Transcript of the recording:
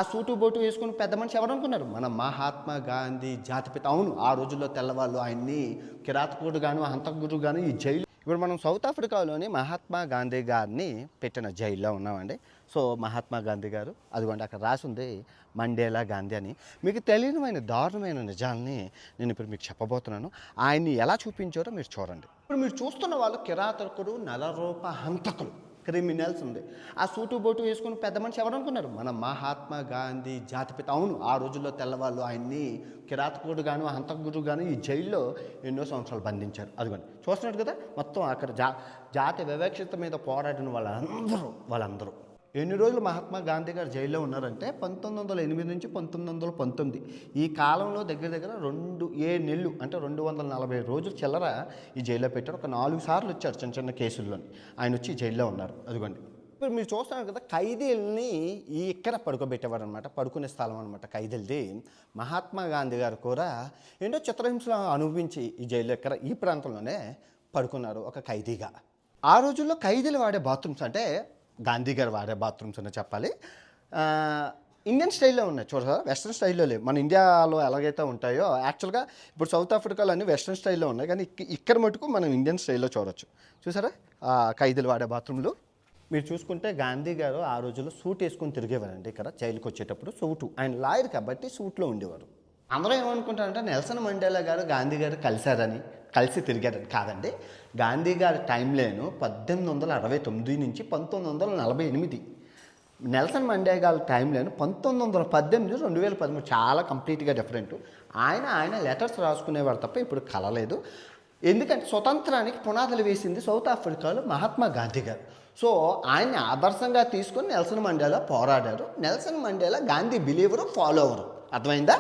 ఆ suit boat వేసుకుని పెద్ద మనిషి ఎవరు అనుకున్నారు? మన మహాత్మా గాంధీ జాతిపిత. అవును, ఆ రోజుల్లో తెల్లవాళ్ళు ఆయన్ని కిరాతకుడు గాను హంతకుడు గాను ఈ జైలు. ఇప్పుడు మనం సౌత్ ఆఫ్రికాలోని మహాత్మా గాంధీ గారిని పెట్టిన జైల్లో ఉన్నామండి. సో మహాత్మా గాంధీ గారు అదిగోండి అక్కడ రాసింది మండేలా గాంధీ అని. మీకు తెలియనిమైన దారుణమైన నిజాలని నేను ఇప్పుడు మీకు చెప్పబోతున్నాను. ఆయన్ని ఎలా చూపించారో మీరు చూడండి. ఇప్పుడు మీరు చూస్తున్న వాళ్ళు కిరాతకుడు, నలరూప హంతకులు, క్రిమినల్స్ ఉంది. ఆ సూటు బోటు వేసుకుని పెద్ద మనిషి ఎవరు అనుకున్నారు? మన మహాత్మా గాంధీ జాతిపిత. అవును, ఆ రోజుల్లో తెల్లవాళ్ళు ఆయన్ని కిరాతకుడు గాను హంతకుడు గాను ఈ జైల్లో ఎన్నో సంవత్సరాలు బంధించారు. అదిగోండి చూస్తున్నట్టు కదా, మొత్తం అక్కడ జాతి వివక్షత మీద పోరాడిన వాళ్ళందరూ ఎన్ని రోజులు మహాత్మా గాంధీ గారు జైల్లో ఉన్నారంటే 1908 నుంచి 1919. ఈ కాలంలో దగ్గర దగ్గర 7 నెలలు అంటే 240 రోజులు చిల్లర ఈ జైల్లో పెట్టారు. ఒక 4 సార్లు వచ్చారు చిన్న చిన్న కేసుల్లోని. ఆయన వచ్చి జైల్లో ఉన్నారు. అదిగోండి ఇప్పుడు మీరు చూస్తున్నారు కదా, ఖైదీల్ని ఇక్కడ పడుకోబెట్టేవారు అనమాట. పడుకునే స్థలం అనమాట ఖైదీలది. మహాత్మా గాంధీ గారు కూడా ఎన్నో చిత్రహింసలు అనుభవించి ఈ జైల్లో ఇక్కడ ఈ ప్రాంతంలోనే పడుకున్నారు ఒక ఖైదీగా. ఆ రోజుల్లో ఖైదీలు వాడే బాత్రూమ్స్ అంటే గాంధీ గారు వాడే బాత్రూమ్స్ అని చెప్పాలి. ఇండియన్ స్టైల్లో ఉన్నాయి చూడరా, వెస్ట్రన్ స్టైల్లో లేవు. మన ఇండియాలో ఎలాగైతే ఉంటాయో యాక్చువల్గా ఇప్పుడు సౌత్ ఆఫ్రికాలో అన్నీ వెస్ట్రన్ స్టైల్లో ఉన్నాయి, కానీ ఇక్కడ మటుకు మనం ఇండియన్ స్టైల్లో చూడొచ్చు. చూసారా ఖైదీలు వాడే బాత్రూమ్లు. మీరు చూసుకుంటే గాంధీ గారు ఆ రోజుల్లో సూట్ వేసుకొని తిరిగేవారండి. ఇక్కడ జైలుకి వచ్చేటప్పుడు సూటు, ఆయన లాయర్ కాబట్టి సూట్లో ఉండేవారు. అందరూ ఏమనుకుంటారంటే నెల్సన్ మండేలా గారు గాంధీ గారు కలిసి తిరిగారని. కాదండి, గాంధీ గారి టైంలోను 1869 నుంచి 1948. నెల్సన్ మండేలా గారి టైంలోను 1918 2013. చాలా కంప్లీట్గా డిఫరెంట్. ఆయన లెటర్స్ రాసుకునేవారు తప్ప ఇప్పుడు కలలేదు. ఎందుకంటే స్వతంత్రానికి పునాదులు వేసింది సౌత్ ఆఫ్రికాలో మహాత్మా గాంధీ గారు. సో ఆయన్ని ఆదర్శంగా తీసుకొని నెల్సన్ మండేలా పోరాడారు. Nelson Mandela Gandhi believer, follower. అర్థమైందా?